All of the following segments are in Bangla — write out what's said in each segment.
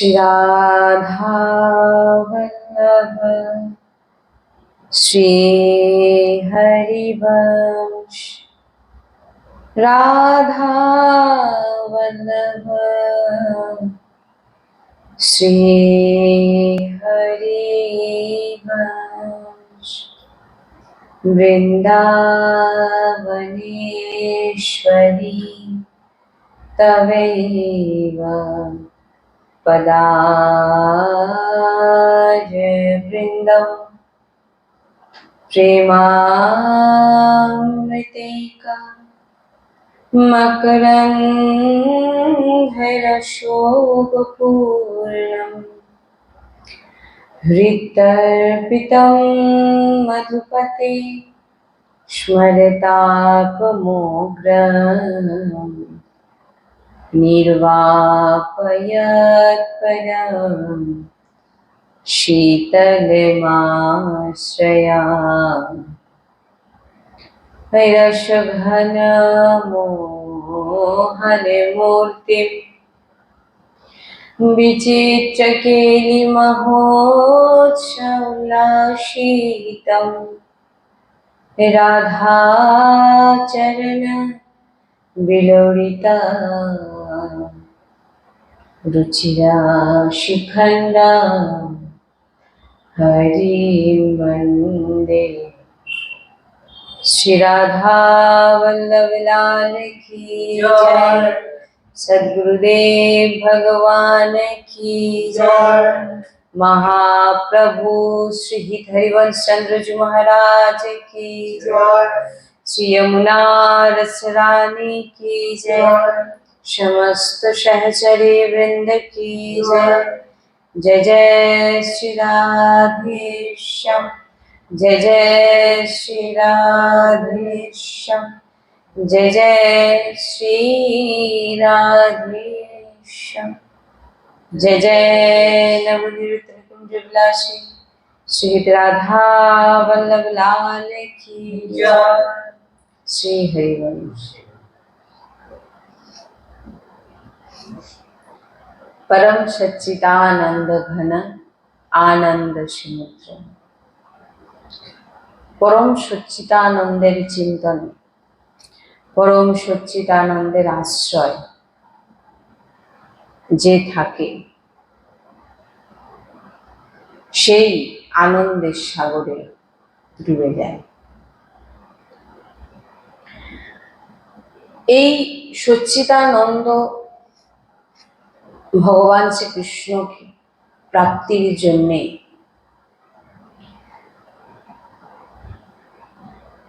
श्री राधा वल्लभ श्री हरिवंश राधा वल्लभ श्री हरिवंश वृंदावनेश्वरी तवैव पदारविन्दं प्रेमामृतेका मकरन्धरशोभपूर्णम् हृदर्पितं मधुपते स्मरतापमोग्रम् निर्वापयत्परम् शीतलमाश्रयामि रसघनमोहनमूर्तिं विचित्रकेलिमहोत्सवोल्लासितं राधाचरण विलोलिता रुचिरा शिखण्डा हरिं वन्दे। श्री राधा वल्लभ लाल की जय। सद्गुरुदेव भगवान की जय। महाप्रभु श्री हरिवंश चंद्र जी महाराज की जय। श्री यमुना रस रानी की जय। समस्त सहचरी वृंद की जय। जय जय श्री राधेश्याम। जय जय श्री राधेश्याम। जय जय श्री राधेश्याम। जय जय नवनिर्मित कुंज विलासी श्री राधा वल्लभ लाल की जय। श्री हरिवंश। परम सच्चिदानंद घन आनंद समुद्र। परम सच्चिदानंदेर चिंतन, परम सच्चिदानंदेर आश्रय जे थाके সেই আনন্দের সাগরে ডুবে যায়। এই সচ্চিদানন্দ ভগবান শ্রীকৃষ্ণকে প্রাপ্তির জন্যে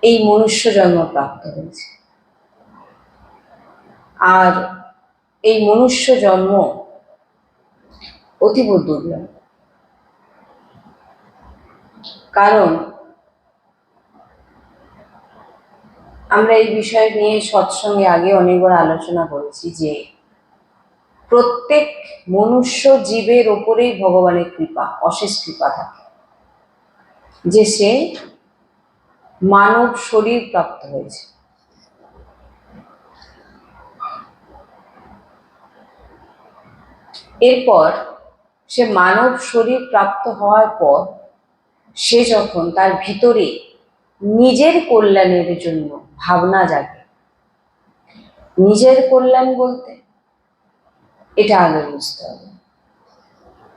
এই মনুষ্য জন্ম প্রাপ্ত হয়েছে। আর এই মনুষ্য জন্ম অতীব দুর্লভ, কারণ আমরা এই বিষয় নিয়ে সৎসঙ্গে আগে অনেকবার আলোচনা করেছি যে প্রত্যেক মনুষ্য জীবের ওপরেই ভগবানের কৃপা, অশেষ কৃপা থাকে, যে সে মানব শরীর প্রাপ্ত হয়েছে। এরপর সে মানব শরীর প্রাপ্ত হওয়ার পর সে যখন তার ভিতরে নিজের কল্যাণের জন্য ভাবনা জাগে, নিজের কল্যাণ বলতে এটা আগে বুঝতে হবে।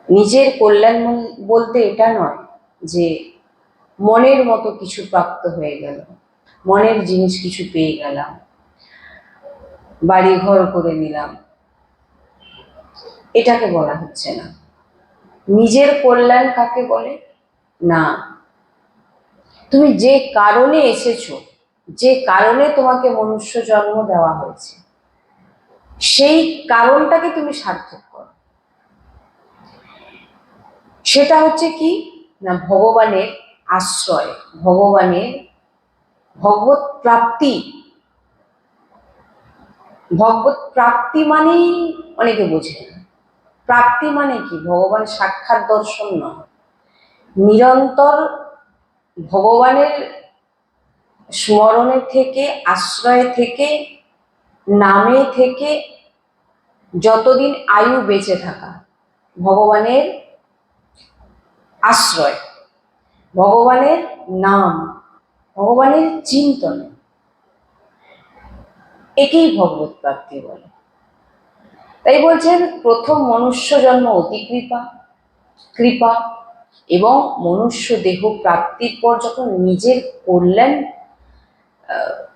নিজের কল্যাণ বলতে এটা নয় যে মনের মতো কিছু প্রাপ্ত হয়ে গেল, মনের জিনিস কিছু পেয়ে গেলাম, বাড়ি ঘর করে নিলাম, এটাকে বলা হচ্ছে না। নিজের কল্যাণ কাকে বলে? না, তুমি যে কারণে এসেছো, যে কারণে তোমাকে মনুষ্য জন্ম দেওয়া হয়েছে, সেই কারণটাকে তুমি সার্থক করো। সেটা হচ্ছে কি না, ভগবানের আশ্রয়, ভগবানের ভগবত প্রাপ্তি। ভগবত প্রাপ্তি মানেই অনেকে বোঝে না। প্রাপ্তি মানে কি? ভগবান সাক্ষাৎ দর্শন নয়, নিরন্তর ভগবানের স্মরণে থেকে, আশ্রয় থেকে, নামে থেকে যতদিন আয়ু বেঁচে থাকা, ভগবানের আশ্রয়, ভগবানের নাম, ভগবানের চিন্তন, একেই ভগবত প্রাপ্তি বলে। তাই বলছেন প্রথম মনুষ্য জন্ম অতি কৃপা এবং মনুষ্য দেহ প্রাপ্তির পর যখন নিজের কল্যাণ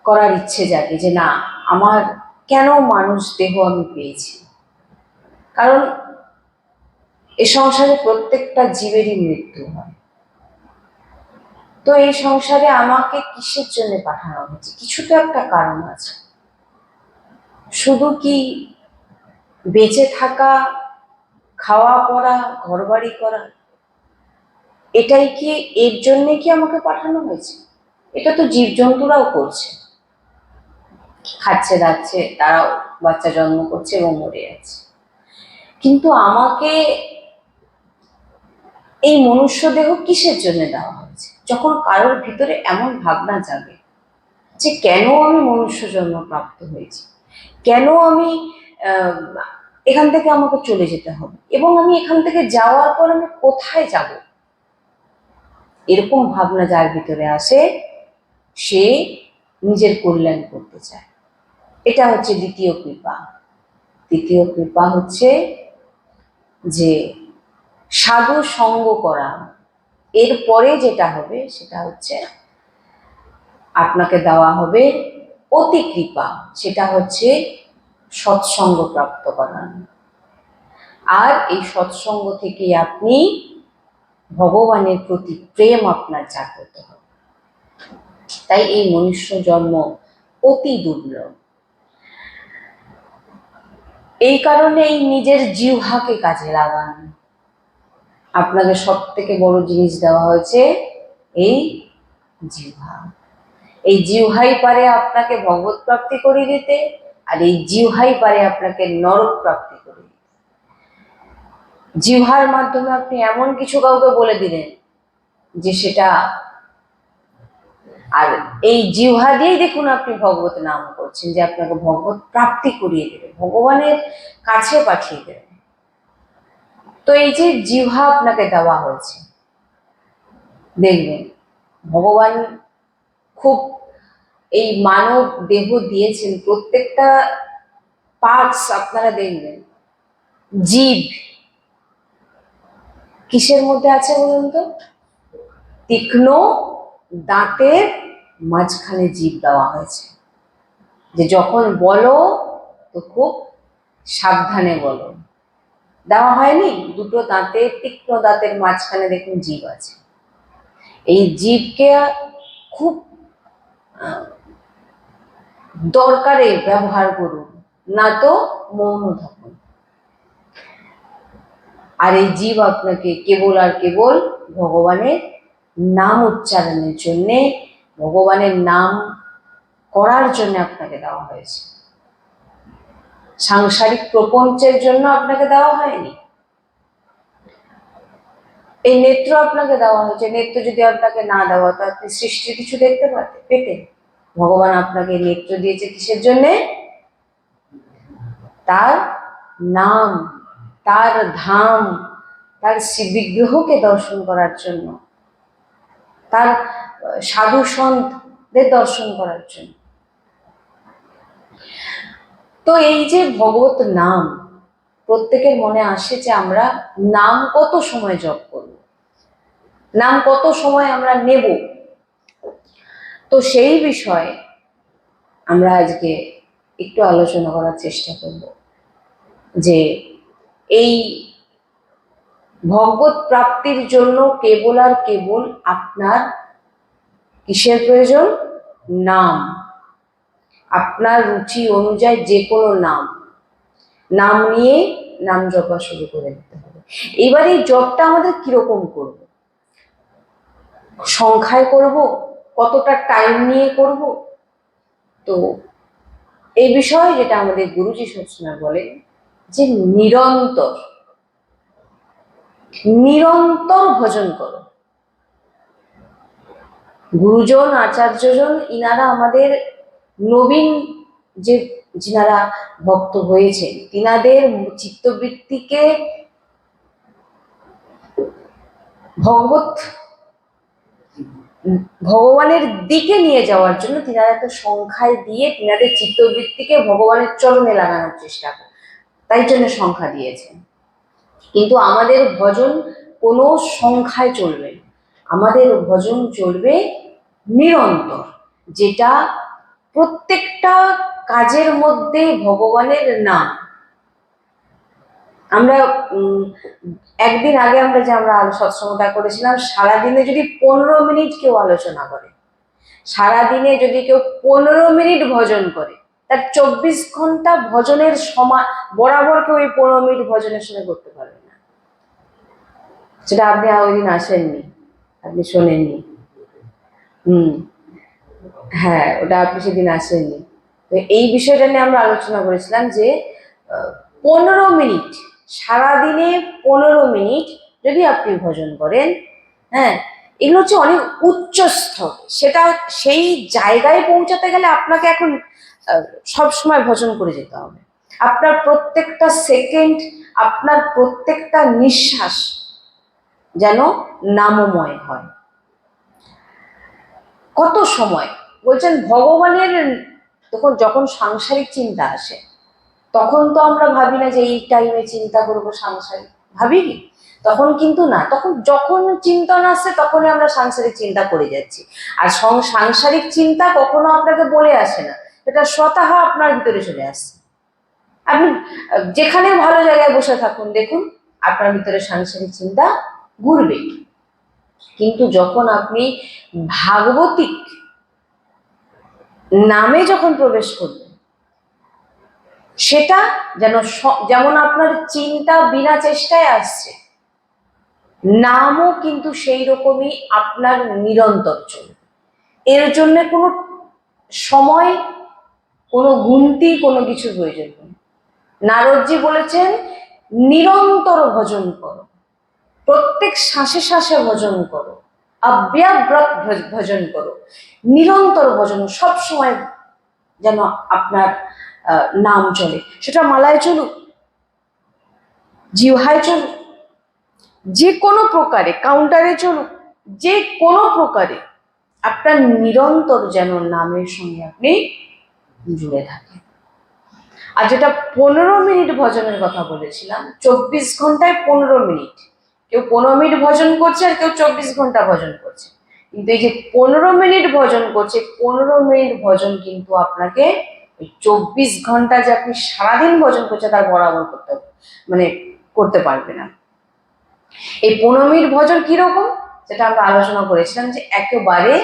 করার ইচ্ছে জাগে যে না, আমার কেন মানুষ দেহ আমি পেয়েছি, কারণ এ সংসারে প্রত্যেকটা জীবেরই মৃত্যু হয়। তো এই সংসারে আমাকে কিসের জন্য পাঠানো হয়েছে? কিছু তো একটা কারণ আছে। শুধু কি বেঁচে থাকা, খাওয়া পড়া, ঘরবাড়ি করা, এটাই কি, এর জন্যে কি আমাকে পাঠানো হয়েছে? এটা তো জীবজন্তুরাও করছে, খাচ্ছে দাচ্ছে, তারাও বাচ্চা জন্ম করছে এবং মরে যাচ্ছে। কিন্তু আমাকে এই মনুষ্য দেহ কিসের জন্য দেওয়া হয়েছে? যখন কারোর ভিতরে এমন ভাবনা জাগে যে কেন আমি মনুষ্য জন্ম প্রাপ্ত হয়েছি, কেন আমি এখান থেকে আমাকে চলে যেতে হবে, এবং আমি এখান থেকে যাওয়ার পর আমি কোথায় যাব, এরকম ভাবনা যার ভিতরে আসে সে নিজের কল্যাণ করতে চায়। এটা হচ্ছে দ্বিতীয় কৃপা। তৃতীয় কৃপা হচ্ছে যে সাধু সঙ্গ করা। এরপরে যেটা হবে সেটা হচ্ছে আপনাকে দেওয়া হবে অতি কৃপা, সেটা হচ্ছে সৎসঙ্গ প্রাপ্ত করা। আর এই সৎসঙ্গ থেকে আপনি ভগবানের প্রতি প্রেম আপনার জাগ্রত হবে। তাই এই মনুষ্য জন্ম অতি দুর্লভ। এই কারণে এই নিজের জিহ্বাকে কাজে লাগান। আপনাকে সব থেকে বড় জিনিস দেওয়া হয়েছে এই জিহ্বা। এই জিহ্বাই পারে আপনাকে ভগবত প্রাপ্তি করে দিতে, আর এই জিহ্বাই পারে আপনাকে নরক প্রাপ্তি করে দিতে। জিহ্বার মাধ্যমে আপনি এমন কিছু কাউকে বলে দিলেন যে সেটা, আর এই জিহ্বা দিয়েই দেখুন আপনি ভগবত নাম করছেন, যে আপনাকে ভগবত প্রাপ্তি করিয়ে দেবে, ভগবানের কাছে পাঠিয়ে দেবে। তো এই যে জিহ্বা আপনাকে দেওয়া হয়েছে, দেখবেন ভগবান খুব এই মানব দেহ দিয়েছেন, প্রত্যেকটা পার্টস আপনারা দেখবেন। জীব কিসের মধ্যে আছে বলুন তো? তীক্ষ্ণ দাঁতের মাঝখানে জীব দেওয়া হয়েছে, যে যখন বলো তো খুব সাবধানে বলো। দেওয়া হয়নি দুটো দাঁতের, তীক্ষ্ণ দাঁতের মাঝখানে দেখুন জীব আছে। এই জীবকে খুব দরকারে ব্যবহার করুন, না তো মৌন থাকুন। আর এই জীব আপনাকে কেবল আর কেবল ভগবানের নাম উচ্চারণের জন্যে, ভগবানের নাম করার জন্য আপনাকে দেওয়া হয়েছে। সাংসারিক প্রপঞ্চের জন্য আপনাকে দেওয়া হয়নি। এই নেত্র আপনাকে দেওয়া হয়েছে, নেত্র যদি আপনাকে না দেওয়া হতো আপনি সৃষ্টির কিছু দেখতে পেতেন? ভগবান আপনাকে নেত্র দিয়েছে কিসের জন্যে? তার নাম, তার ধাম, তার বিগ্রহকে দর্শন করার জন্য, তার সাধু সন্তদের দর্শন করার জন্য। তো এই যে ভগবত নাম, প্রত্যেকের মনে আসে যে আমরা নাম কত সময় জপ করব, নাম কত সময় আমরা নেব। তো সেই বিষয়ে আমরা আজকে একটু আলোচনা করার চেষ্টা করব যে এই ভগবত প্রাপ্তির জন্য কেবল আর কেবল আপনার কিসের প্রয়োজন? নাম। আপনার রুচি অনুযায়ী যে কোনো নাম নিয়ে নাম জপা শুরু করে দিতে হবে। এবার এই জপটা আমাদের কিরকম করব? সংখ্যায় করব, কতটা টাইম নিয়ে করব? তো এই বিষয়ে যেটা আমাদের গুরুজি সবসময় বলে যে নিরন্তর ভজন করো। গুরুজন, আচার্যজন, ইনারা আমাদের নবীন যিনারা ভক্ত হয়েছেন, তিনাদের চিত্তবৃত্তিকে ভগবত ভগবানের দিকে নিয়ে যাওয়ার জন্য তিনারা একটা সংখ্যায় দিয়ে তিনাদের চিত্তবৃত্তিকে ভগবানের চরণে লাগানোর চেষ্টা করে, তাই জন্য সংখ্যা দিয়েছেন। কিন্তু আমাদের ভজন কোনো সংখ্যায় চলবে না, আমাদের ভজন চলবে নিরন্তর, যেটা প্রত্যেকটা কাজের মধ্যে ভগবানের নাম। আমরা একদিন আগে আমরা সৎসঙ্গটা করেছিলাম, সারাদিনে যদি 15 মিনিট কেউ আলোচনা করে, সারাদিনে যদি কেউ 15 মিনিট ভজন করে, তার 24 ঘন্টা ভজনের সময় বরাবর কেউ এই 15 মিনিট ভজনের সময় করতে পারবে না। সেটা আপনি ওই দিন আসেননি, আপনি শোনেননি। হ্যাঁ, ওটা আপনি সেদিন আসেননি। তো এই বিষয়টা নিয়ে আমরা আলোচনা করেছিলাম যে 15 মিনিট, সারাদিনে 15 মিনিট যদি আপনি ভজন করেন, হ্যাঁ, এগুলো হচ্ছে অনেক উচ্চ স্তর। সেটা সেই জায়গায় পৌঁছাতে গেলে আপনাকে এখন সব সময় ভজন করে যেতে হবে। আপনার প্রত্যেকটা সেকেন্ড, আপনার প্রত্যেকটা নিঃশ্বাস যেন নামময় হয়। কত সময় বলছেন ভগবানের, যখন সাংসারিক চিন্তা আসে তখন তো আমরা ভাবি না যে এই টাইমে চিন্তা করব সাংসারিক, ভাবি কি? তখন কিন্তু না, তখন যখন চিন্তন আসছে তখনই আমরা সাংসারিক চিন্তা করে যাচ্ছি। আর সাংসারিক চিন্তা কখনো আপনাকে বলে আসে না, এটা স্বতঃ আপনার ভিতরে চলে আসছে। আপনি যেখানে ভালো জায়গায় বসে থাকুন, দেখুন আপনার ভিতরে সাংসারিক চিন্তা ঘুরবে। কিন্তু যখন আপনি ভাগবতিক নামে যখন প্রবেশ করবেন, সেটা যেমন আপনার চিন্তা বিনা চেষ্টায় আসছে, নামও কিন্তু সেই রকমই আপনার নিরন্তর চলবে। এর জন্য কোনো সময়, কোনো গুনতি, কোনো কিছু প্রয়োজন নেই। নারদজি বলেছেন নিরন্তর ভজন করো, প্রত্যেক শ্বাসে শ্বাসে ভজন করো, অব্যাব্রত ভজন করো, নিরন্তর ভজন, সব সময় যেন আপনার নাম চলে। সেটা মালায় চলুক, জিহ্বায় চলুক, যে কোনো প্রকারে কাউন্টারে চলুক, যে কোনো প্রকারে আপনার নিরন্তর যেন নামের সঙ্গে আপনি জুড়ে থাকেন। আর যেটা 15 মিনিট ভজনের কথা বলেছিলাম, 24 ঘন্টায় 15 মিনিট, কেউ 15 মিনিট ভজন করছে আর কেউ 24 ঘন্টা ভজন করছে। কিন্তু এই যে 15 মিনিট ভজন করছে, 15 মিনিট ভজন কিন্তু আপনাকে 24 ঘন্টা যে আপনি সারাদিন ভজন করছে তার বরাবর করতে পারবে না। এই 15 মিনিট ভজন কিরকম, যেটা আমরা আলোচনা করেছিলাম যে একেবারে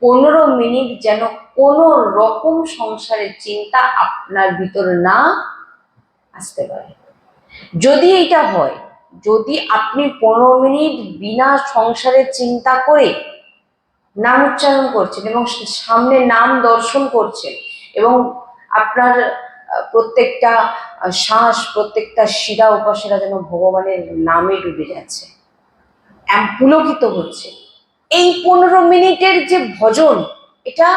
15 মিনিট যেন কোনো রকম সংসারের চিন্তা আপনার ভিতরে না আসতে পারে। যদি এইটা হয়, যদি আপনি 15 মিনিট বিনা সংসারের চিন্তা করে নাম উচ্চারণ করছেন এবং সামনে নাম দর্শন করছেন এবং আপনার প্রত্যেকটা শ্বাস, প্রত্যেকটা শিরা উপশিরা যেন ভগবানের নামে ডুবে যাচ্ছে, পুলকিত হচ্ছে, এই 15 মিনিটের যে ভজন, এটা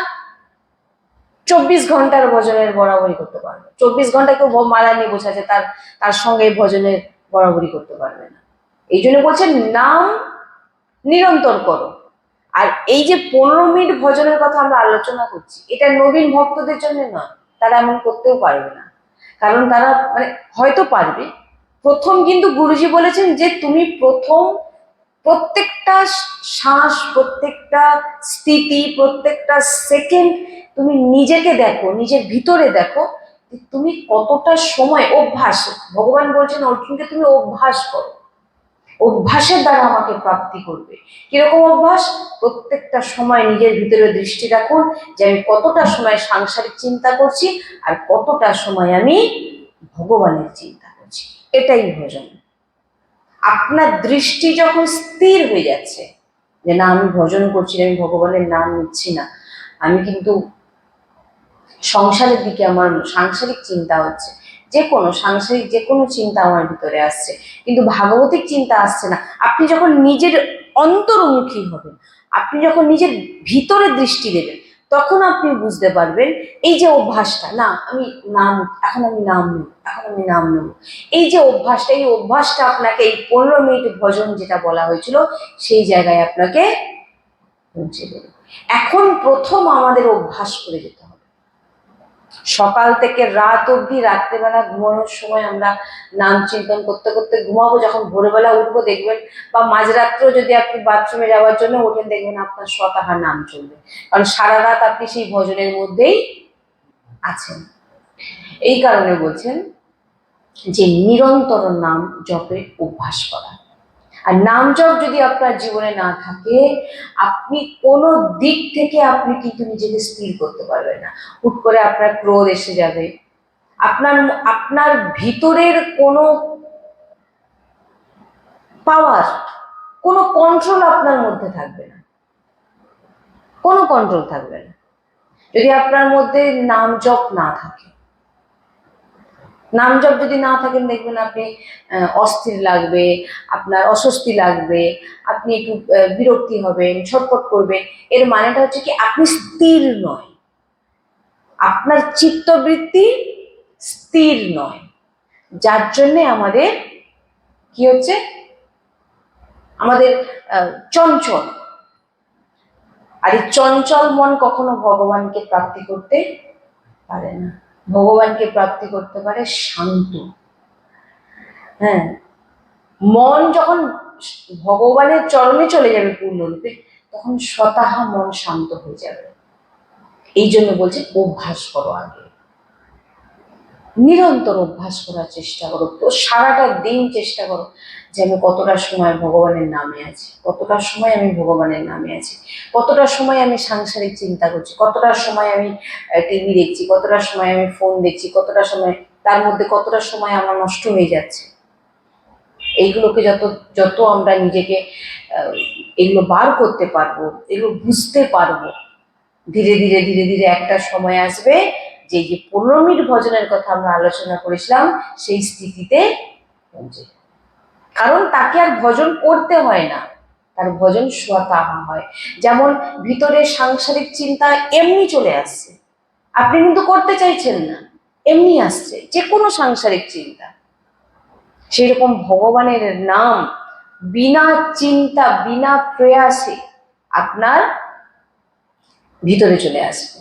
24 ঘন্টার ভজনের বরাবরই করতে পারবে। 24 ঘন্টা কেউ মালা নিয়ে বসে আছে, তার সঙ্গে এই ভজনের বরাবরই করতে পারবে না। এই জন্য বলছেন নাম নিরন্তর করো। আর এই যে 15 মিনিট ভজনের কথা আমরা আলোচনা করছি, এটা নবীন ভক্তদের জন্য নয়, তারা এমন করতেও পারবে না। কারণ তারা হয়তো পারবে প্রথম, কিন্তু গুরুজি বলেছেন যে তুমি প্রথম প্রত্যেকটা শ্বাস, প্রত্যেকটা স্থিতি, প্রত্যেকটা সেকেন্ড তুমি নিজেকে দেখো, নিজের ভিতরে দেখো তুমি কতটা সময় অভ্যাস, ভগবান বলছেন অর্জুনকে তুমি অভ্যাস করো, অভ্যাসের দ্বারা আমাকে প্রাপ্তি করবে। কিরকম অভ্যাস? প্রত্যেকটা সময় নিজের ভিতরে দৃষ্টি রাখুন যে আমি কতটা সময় সাংসারিক চিন্তা করছি আর কতটা সময় আমি ভগবানের চিন্তা করছি। এটাই ভজন। আপনার দৃষ্টি যখন স্থির হয়ে যাচ্ছে যে না আমি ভজন করছি, আমি ভগবানের নাম নিচ্ছি না, আমি কিন্তু সংসারের দিকে আমার সাংসারিক চিন্তা হচ্ছে, যে কোনো চিন্তা আমার ভিতরে আসছে কিন্তু ভাগবতিক চিন্তা আসছে না। আপনি যখন নিজের অন্তর্মুখী হবেন, আপনি যখন নিজের ভিতরে দৃষ্টি দেবেন, তখন আপনি বুঝতে পারবেন এই যে অভ্যাসটা, না আমি নাম, এখন আমি নাম নেব, এখন আমি নাম নেব, এই যে অভ্যাসটা, এই অভ্যাসটা আপনাকে এই 15 মিনিট ভজন যেটা বলা হয়েছিল সেই জায়গায় আপনাকে পৌঁছে দেবে। এখন প্রথম আমাদের অভ্যাস করে যেতে হবে। সকাল থেকে রাত অবধি, রাত্রেবেলা ঘুমানোর সময় আমরা নাম চিন্তন করতে করতে ঘুমাবো, যখন ভোরবেলা উঠবো দেখবেন, বা মাঝরাত্রেও যদি আপনি বাথরুমে যাওয়ার জন্য ওঠেন, দেখবেন আপনার স্বতঃ নাম চলবে, কারণ সারা রাত আপনি সেই ভজনের মধ্যেই আছেন। এই কারণে বলছেন যে নিরন্তর নাম জপে অভ্যাস করা। আর নাম জপ যদি আপনার জীবনে না থাকে, আপনি কোনো দিক থেকে আপনি কিন্তু নিজেকে স্থির করতে পারবেন না। হুট করে আপনার ক্রোধ এসে যাবে, আপনার আপনার ভিতরের কোনো পাওয়ার, কোনো কন্ট্রোল আপনার মধ্যে থাকবে না, কোনো কন্ট্রোল থাকবে না যদি আপনার মধ্যে নাম জপ না থাকে। নাম জপ যদি না থাকেন, দেখবেন আপনি অস্থির লাগবে, আপনার অস্বস্তি লাগবে, আপনি একটু বিরক্তি হবেন, ছটফট করবেন। এর মানেটা হচ্ছে কি, আপনি স্থির নয়, আপনার চিত্তবৃত্তি স্থির নয়, যার জন্যে আমাদের কি হচ্ছে, আমাদের চঞ্চল। আর এই চঞ্চল মন কখনো ভগবানকে প্রাপ্তি করতে পারে না। ভগবানকে প্রাপ্তি করতে পারে শান্ত। হ্যাঁ, মন যখন ভগবানের চরণে চলে যাবে পূর্ণরূপে, তখন স্বতঃ মন শান্ত হয়ে যাবে। এই জন্য বলছে অভ্যাস করো, আগে নিরন্তর অভ্যাস করার চেষ্টা করো। তো সারাটা দিন চেষ্টা করো যে আমি কতটা সময় ভগবানের নামে আছি, কতটা সময় আমি ভগবানের নামে আছি, কতটা সময় আমি সাংসারিক চিন্তা করছি, কতটা সময় আমি টিভি দেখছি, কতটা সময় আমি ফোন দেখছি, কতটা সময়, তার মধ্যে কতটা সময় আমার নষ্ট হয়ে যাচ্ছে। এইগুলোকে যত যত আমরা নিজেকে এগুলো বার করতে পারবো, এগুলো বুঝতে পারবো, ধীরে ধীরে ধীরে ধীরে একটা সময় আসবে যে 15 মিনিট ভজনের কথা আমরা আলোচনা করেছিলাম, সেই স্থিতিতে পৌঁছে। কারণ তাকে আর ভজন করতে হয় না, তার ভজন স্বতঃ হয়। যেমন ভিতরে সাংসারিক চিন্তা এমনি চলে আসছে, আপনি কিন্তু করতে চাইছেন না, এমনি আসছে যে কোনো সাংসারিক চিন্তা। সেরকম ভগবানের নাম বিনা চিন্তা, বিনা প্রয়াসে আপনার ভিতরে চলে আসবে।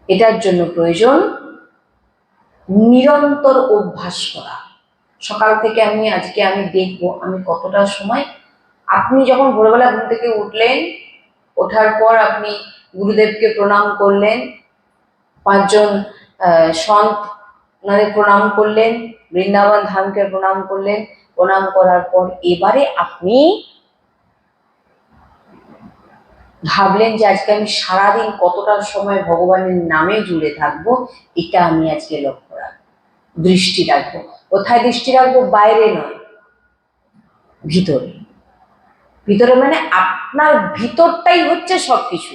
এটার জন্য প্রয়োজন নিরন্তর অভ্যাস করা। সকাল থেকে আজকে আমি দেখবো আমি কতটা সময়, আপনি যখন ভোরবেলা ঘুম থেকে উঠলেন, ওঠার পর আপনি গুরুদেবকে প্রণাম করলেন, 5জন সন্ত ওনাদের প্রণাম করলেন, বৃন্দাবন ধামকে প্রণাম করলেন, প্রণাম করার পর এবারে আপনি ভাবলেন যে আজকে আমি সারাদিন কতটা সময় ভগবানের নামে জুড়ে থাকবো, এটা আমি আজকে লক্ষ্য রাখবো, দৃষ্টি রাখবো। কোথায় দৃষ্টি রাখবো? বাইরে নয়, ভিতরে। ভিতরে মানে আপনার ভিতরটাই হচ্ছে সবকিছু।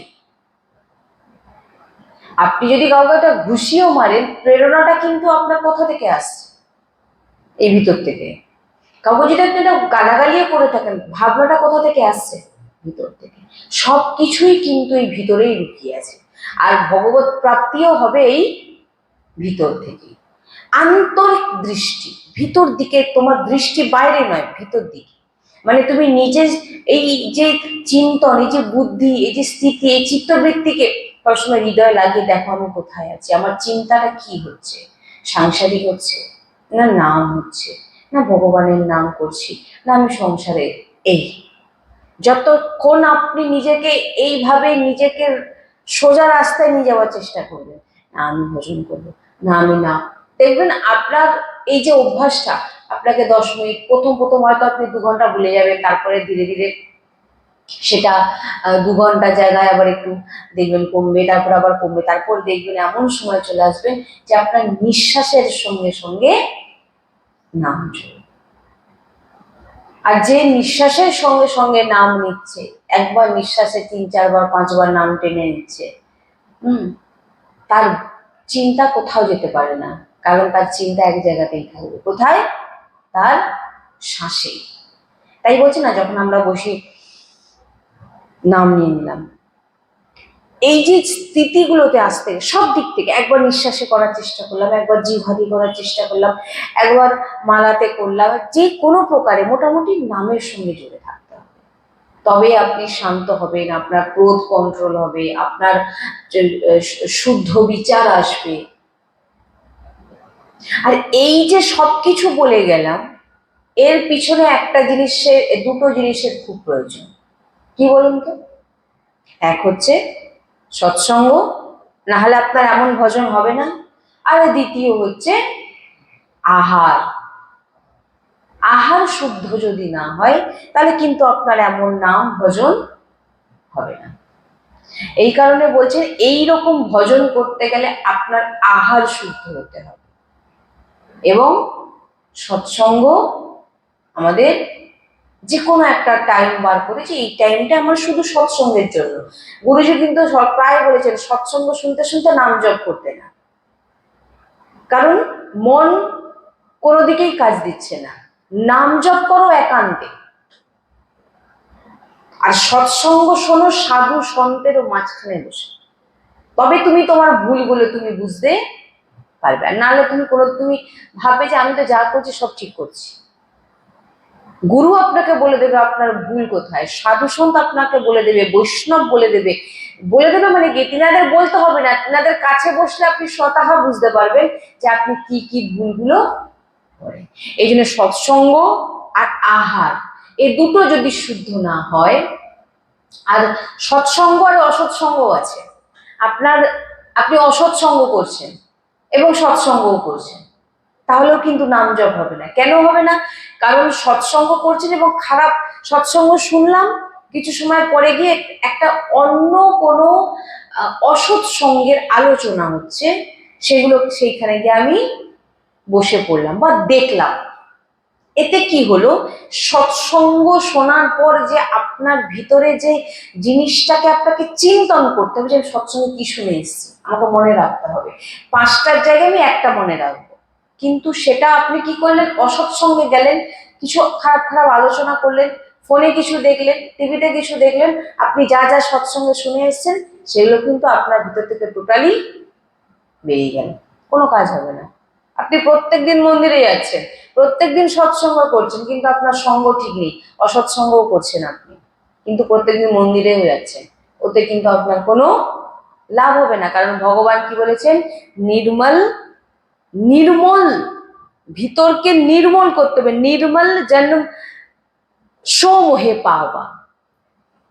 আপনি যদি কাউকে একটা ঘুষিও মারেন, প্রেরণাটা কিন্তু আপনার কোথা থেকে আসছে? এই ভিতর থেকে। কাউকে যদি আপনি একটা গালাগালিও করে থাকেন, ভাবনাটা কোথা থেকে আসছে? ভিতর থেকে। সবকিছুই কিন্তু এই ভিতরেই লুকিয়ে আছে। আর ভগবত প্রাপ্তিও হবে এই ভিতর থেকে। আন্তরিক দৃষ্টি, ভিতর দিকে, তোমার দৃষ্টি বাইরে নয়, ভিতর দিকে। মানে তুমি নিজে এই যে চিন্তন, এই যে বুদ্ধি, এই যে স্থিতি, এই চিত্তবৃত্তিকে সবসময় হৃদয়ে লাগিয়ে দেখো আমি কোথায় আছি, আমার চিন্তাটা কি হচ্ছে, সাংসারিক হচ্ছে না নাম হচ্ছে, না ভগবানের নাম করছি, না আমি সংসারে। এই যতক্ষণ আপনি নিজেকে এইভাবে নিজেকে সোজা রাস্তায় নিয়ে যাওয়ার চেষ্টা করবেন, না আমি ভজন করবো, না আমি না, দেখবেন আপনার এই যে অভ্যাসটা, আপনাকে 10 মিনিট, প্রথম প্রথম হয়তো আপনি 2 ঘন্টা ভুলে যাবেন, তারপরে ধীরে ধীরে সেটা 2 ঘন্টা জায়গায় আবার একটু দেখবেন কমবে, তারপর আবার কমবে, তারপর দেখবেন এমন সময় চলে আসবেন যে আপনার নিঃশ্বাসের সঙ্গে সঙ্গে নাম চলবে। আর যে নিঃশ্বাসের সঙ্গে সঙ্গে নাম নিচ্ছে, একবার নিঃশ্বাসে 3-4 বার 5 বার নাম টেনে নিচ্ছে, তার চিন্তা কোথাও যেতে পারে না, কারণ তার চিন্তা এক জায়গাতেই থাকবে। কোথায়? তার শ্বাসে। তাই বলছে না, যখন আমরা বসে নাম নিয়ে নিলাম, এই যে স্থিতিগুলোতে আসতে সব দিক থেকে, একবার নিঃশ্বাসে করার চেষ্টা করলাম, একবার জিহ্বাতে করার চেষ্টা করলাম, একবার মালাতে করলাম, যে কোনো প্রকারে মোটামুটি নামের সঙ্গে জুড়ে থাকতে হবে, তবে আপনি শান্ত হবেন, আপনার ক্রোধ কন্ট্রোল হবে, আপনার শুদ্ধ বিচার আসবে। আর এই যে সবকিছু বলে গেলাম, এর পিছনে একটা জিনিসের, দুটো জিনিসের খুব প্রয়োজন। কি বলুন তো? এক হচ্ছে সৎসঙ্গ, না হলে আপনার এমন ভজন হবে না। আর দ্বিতীয় হচ্ছে আহার। আহার শুদ্ধ যদি না হয় তাহলে কিন্তু আপনার এমন নাম ভজন হবে না। এই কারণে বলছেন এই রকম ভজন করতে গেলে আপনার আহার শুদ্ধ হতে হবে এবং সৎসঙ্গ আমাদের যে কোনো একটা টাইম বার করে, যে এই টাইমটা আমার শুধু সৎসঙ্গের জন্য। গুরুজি কিন্তু প্রায় বলেছেন সৎসঙ্গ শুনতে শুনতে নাম জপ করতে না, কারণ মন কোনো দিকেই কাজ দিচ্ছে না। নাম জপ করো একান্তে, আর সৎসঙ্গ শোনো সাধু সন্তেরও মাঝখানে বসে, তবে তুমি তোমার ভুলগুলো তুমি বুঝতে পারবে। আর নাহলে তুমি ভাববে যে আমি তো যা করছি সব ঠিক করছি। গুরু আপনাকে বলে দেবে আপনার ভুল কোথায়, সাধু সন্ত আপনাকে বলে দেবে, বৈষ্ণব বলে দেবে। মানে কি, তিনাদের বলতে হবে না, তিনাদের কাছে বসলে আপনি স্বতঃ বুঝতে পারবেন যে আপনি কি কি ভুলগুলো করেন। এই জন্য সৎসঙ্গ আর আহার, এই দুটো যদি শুদ্ধ না হয়, আর সৎসঙ্গ আর অসৎসঙ্গ আছে, আপনি অসৎসঙ্গ করছেন এবং সৎসঙ্গও করছেন, তাহলেও কিন্তু নাম জপ হবে না। কেন হবে না? কারণ সৎসঙ্গ করছেন এবং খারাপ সৎসঙ্গ শুনলাম, কিছু সময় পরে গিয়ে একটা অন্য কোনো অসৎ সঙ্গের আলোচনা হচ্ছে, সেইখানে গিয়ে আমি বসে পড়লাম বা দেখলাম। এতে কি হলো, সৎসঙ্গ শোনার পর যে আপনার ভিতরে যে জিনিসটাকে আপনাকে চিন্তন করতে হবে, যে আমি সৎসঙ্গে কি শুনে এসেছি, আমাকে মনে রাখতে হবে, 5টার জায়গায় আমি একটা মনে রাখবো। কিন্তু সেটা আপনি কি করলেন, অসৎসঙ্গে গেলেন, কিছু খারাপ খারাপ আলোচনা করলেন, ফোনে কিছু দেখলেন, টিভিতে কিছু দেখলেন, আপনি যা যা সৎসঙ্গে শুনে এসেছেন সেগুলো কিন্তু আপনার ভিতর থেকে টোটালি বেরিয়ে গেল, কোনো কাজ হবে না। আপনি প্রত্যেকদিন মন্দিরে যাচ্ছেন, প্রত্যেকদিন সৎসঙ্গ করছেন, কিন্তু আপনার সঙ্গ ঠিক নেই, অসৎসঙ্গও করছেন আপনি, কিন্তু প্রত্যেকদিন মন্দিরেও যাচ্ছেন, ওতে কিন্তু আপনার কোনো লাভ হবে না। কারণ ভগবান কি বলেছেন, নির্মল ভিতরকে নির্মল করতে হবে। নির্মল জন্ম সোমহে পাওয়া,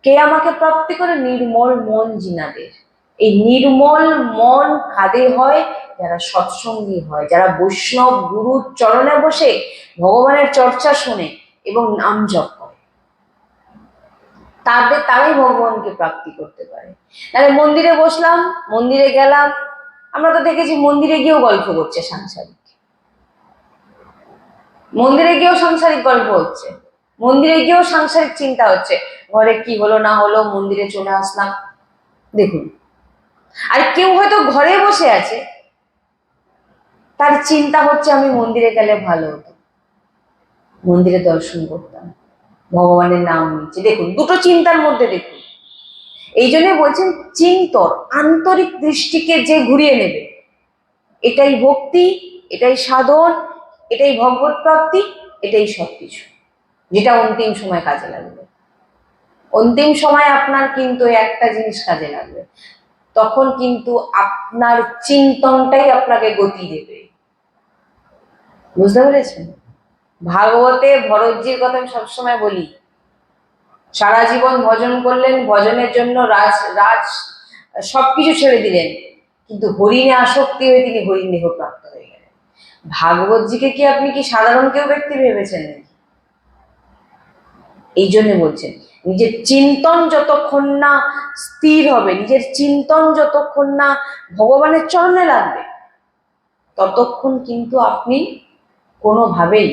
কে আমাকে প্রাপ্তি করে? নির্মল মন জিনাদের। এই নির্মল মন কাদের হয়? যারা সৎসঙ্গী হয়, যারা বৈষ্ণব গুরুর চরণে বসে ভগবানের চর্চা শুনে এবং নাম জপ করে, তারাই ভগবানকে প্রাপ্তি করতে পারে। তাহলে মন্দিরে বসলাম, মন্দিরে গেলাম, আমরা তো দেখেছি মন্দিরে গিয়েও গল্প করছে সাংসারিক, মন্দিরে গিয়েও সাংসারিক গল্প হচ্ছে, মন্দিরে গিয়েও সাংসারিক চিন্তা হচ্ছে, ঘরে কি হলো না হলো, মন্দিরে চলে আসলাম। দেখুন, আর কেউ হয়তো ঘরে বসে আছে, তার চিন্তা হচ্ছে আমি মন্দিরে গেলে ভালো হতো, মন্দিরে দর্শন করতাম, ভগবানের নাম নিচ্ছে। দেখুন, দুটো চিন্তার মধ্যে দেখুন। এই জন্য বলছেন চিন্তন, আন্তরিক দৃষ্টিকে যে ঘুরিয়ে নেবে, এটাই ভক্তি, এটাই সাধন, এটাই ভগবত প্রাপ্তি, এটাই সবকিছু, যেটা অন্তিম সময় কাজে লাগবে। অন্তিম সময় আপনার কিন্তু একটা জিনিস কাজে লাগবে, তখন কিন্তু আপনার চিন্তনটাই আপনাকে গতি দেবে। বুঝতে পেরেছেন? ভাগবতে ভরতজির কথা আমি সবসময় বলি, সারা জীবন ভজন করলেন, ভজনের জন্য রাজ সবকিছু ছেড়ে দিলেন, কিন্তু হরিণে আসক্তি হয়ে তিনি হরিণ দেহ প্রাপ্ত হয়ে গেলেন। ভাগবতজিকে কি আপনি কি সাধারণ কেউ ব্যক্তি ভেবেছেন নাকি? এই জন্য বলছেন, নিজের চিন্তন যতক্ষণ না স্থির হবে, নিজের চিন্তন যতক্ষণ না ভগবানের চরণে লাগবে, ততক্ষণ কিন্তু আপনি কোনোভাবেই,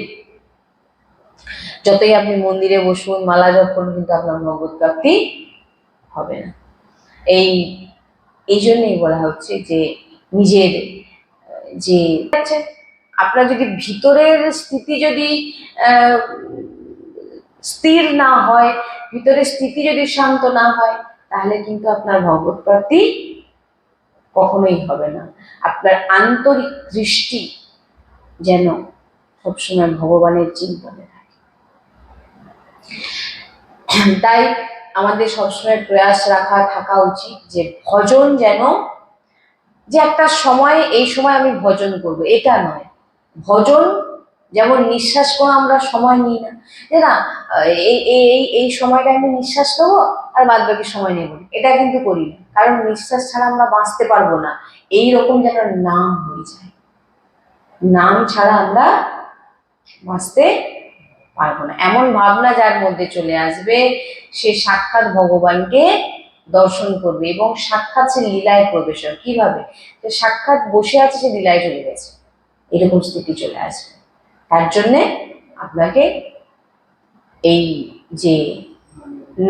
যতই আপনি মন্দিরে বসুন, মালা জপ করুন, কিন্তু আপনার ভগবত প্রাপ্তি হবে না। এই জন্যই বলা হচ্ছে যে নিজের যে আপনার যদি ভিতরের স্থিতি যদি স্থির না হয়, ভিতরের স্থিতি যদি শান্ত না হয়, তাহলে কিন্তু আপনার ভগবত প্রাপ্তি কখনোই হবে না। আপনার আন্তরিক দৃষ্টি যেন সবসময় ভগবানের চিন্তনে থাকে। তাই আমাদের সবসময় প্রয়াস থাকা উচিত যে ভজন যেন, যে একটা সময়, এই সময় আমি ভজন করব, এটা নয়। ভজন যেমন নিঃশ্বাস করে আমরা সময় নিই না, যে না এই এই এই সময়টা আমি নিঃশ্বাস নেবো আর বাদ বাকি সময় নেব, এটা কিন্তু করি না, কারণ নিঃশ্বাস ছাড়া আমরা বাঁচতে পারবো না। এইরকম যেন নাম হয়ে যায়, নাম ছাড়া আমরা বাঁচতে পারবো না, এমন ভাবনা যার মধ্যে চলে আসবে, সে সাক্ষাৎ ভগবানকে দর্শন করবে এবং সাক্ষাৎ সে লীলায় প্রবেশ হবে। কিভাবে? যে সাক্ষাৎ বসে আছে, সে লীলায় চলে গেছে, এরকম স্থিতি চলে আসবে। তার জন্যে আপনাকে এই যে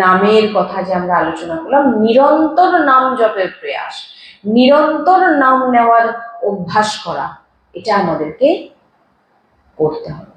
নামের কথা যে আমরা আলোচনা করলাম, নিরন্তর নাম জপের প্রয়াস, নিরন্তর নাম নেওয়ার অভ্যাস করা, এটা আমাদেরকে করতে হবে।